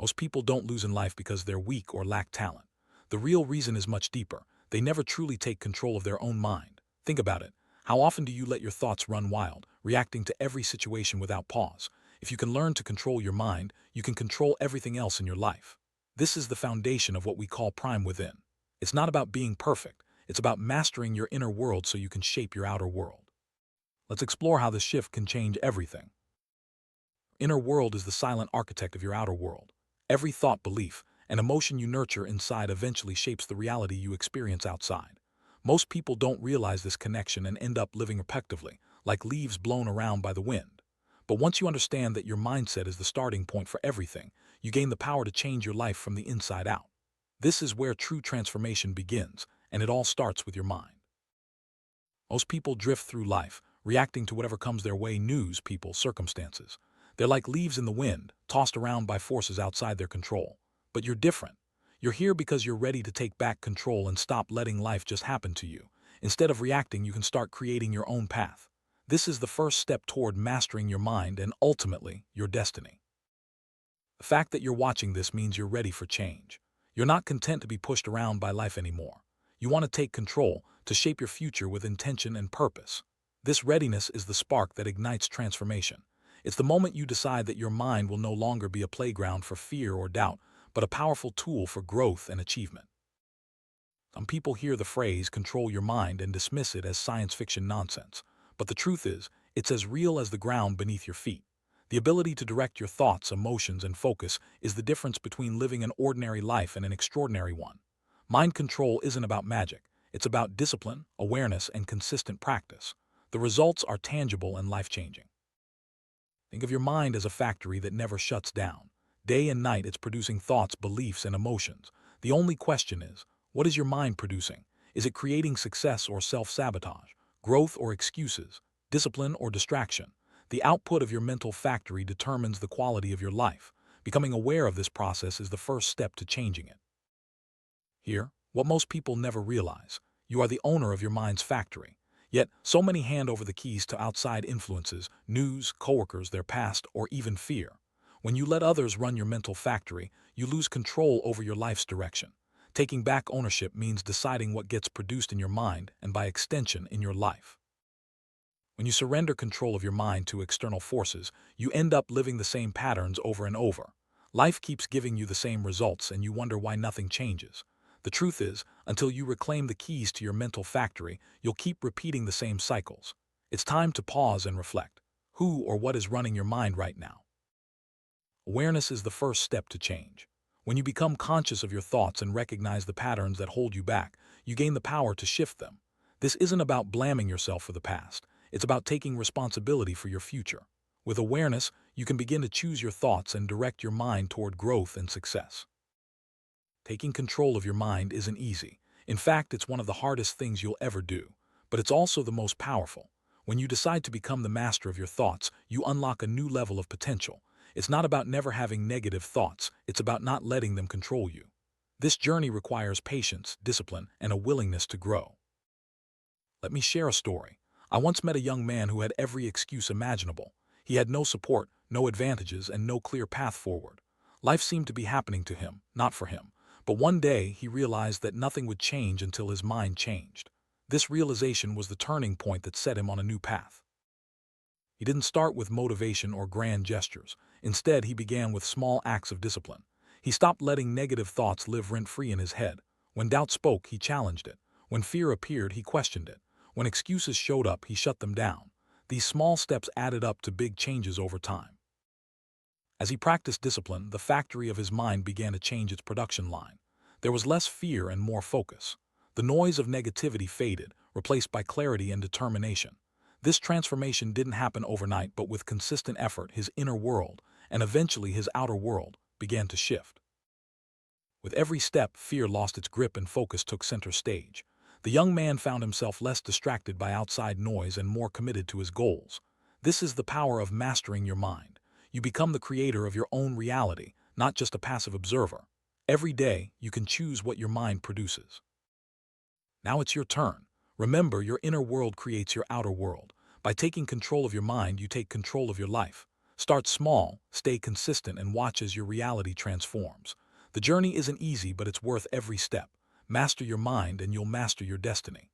Most people don't lose in life because they're weak or lack talent. The real reason is much deeper. They never truly take control of their own mind. Think about it. How often do you let your thoughts run wild, reacting to every situation without pause? If you can learn to control your mind, you can control everything else in your life. This is the foundation of what we call prime within. It's not about being perfect. It's about mastering your inner world so you can shape your outer world. Let's explore how this shift can change everything. Inner world is the silent architect of your outer world. Every thought, belief, and emotion you nurture inside eventually shapes the reality you experience outside. Most people don't realize this connection and end up living repetitively, like leaves blown around by the wind. But once you understand that your mindset is the starting point for everything, you gain the power to change your life from the inside out. This is where true transformation begins, and it all starts with your mind. Most people drift through life, reacting to whatever comes their way: news, people, circumstances. They're like leaves in the wind, tossed around by forces outside their control. But you're different. You're here because you're ready to take back control and stop letting life just happen to you. Instead of reacting, you can start creating your own path. This is the first step toward mastering your mind and ultimately your destiny. The fact that you're watching this means you're ready for change. You're not content to be pushed around by life anymore. You want to take control, to shape your future with intention and purpose. This readiness is the spark that ignites transformation. It's the moment you decide that your mind will no longer be a playground for fear or doubt, but a powerful tool for growth and achievement. Some people hear the phrase "control your mind" and dismiss it as science fiction nonsense. But the truth is, it's as real as the ground beneath your feet. The ability to direct your thoughts, emotions, and focus is the difference between living an ordinary life and an extraordinary one. Mind control isn't about magic. It's about discipline, awareness, and consistent practice. The results are tangible and life-changing. Think of your mind as a factory that never shuts down. Day and night it's producing thoughts, beliefs, and emotions. The only question is, what is your mind producing? Is it creating success or self-sabotage, growth or excuses, discipline or distraction? The output of your mental factory determines the quality of your life. Becoming aware of this process is the first step to changing it. Here, what most people never realize: you are the owner of your mind's factory. Yet, so many hand over the keys to outside influences, news, coworkers, their past, or even fear. When you let others run your mental factory, you lose control over your life's direction. Taking back ownership means deciding what gets produced in your mind and, by extension, in your life. When you surrender control of your mind to external forces, you end up living the same patterns over and over. Life keeps giving you the same results and you wonder why nothing changes. The truth is, until you reclaim the keys to your mental factory, you'll keep repeating the same cycles. It's time to pause and reflect. Who or what is running your mind right now? Awareness is the first step to change. When you become conscious of your thoughts and recognize the patterns that hold you back, you gain the power to shift them. This isn't about blaming yourself for the past. It's about taking responsibility for your future. With awareness, you can begin to choose your thoughts and direct your mind toward growth and success. Taking control of your mind isn't easy. In fact, it's one of the hardest things you'll ever do. But it's also the most powerful. When you decide to become the master of your thoughts, you unlock a new level of potential. It's not about never having negative thoughts. It's about not letting them control you. This journey requires patience, discipline, and a willingness to grow. Let me share a story. I once met a young man who had every excuse imaginable. He had no support, no advantages, and no clear path forward. Life seemed to be happening to him, not for him. But one day, he realized that nothing would change until his mind changed. This realization was the turning point that set him on a new path. He didn't start with motivation or grand gestures. Instead, he began with small acts of discipline. He stopped letting negative thoughts live rent-free in his head. When doubt spoke, he challenged it. When fear appeared, he questioned it. When excuses showed up, he shut them down. These small steps added up to big changes over time. As he practiced discipline, the factory of his mind began to change its production line. There was less fear and more focus. The noise of negativity faded, replaced by clarity and determination. This transformation didn't happen overnight, but with consistent effort, his inner world, and eventually his outer world, began to shift. With every step, fear lost its grip and focus took center stage. The young man found himself less distracted by outside noise and more committed to his goals. This is the power of mastering your mind. You become the creator of your own reality, not just a passive observer. Every day, you can choose what your mind produces. Now it's your turn. Remember, your inner world creates your outer world. By taking control of your mind, you take control of your life. Start small, stay consistent, and watch as your reality transforms. The journey isn't easy, but it's worth every step. Master your mind and you'll master your destiny.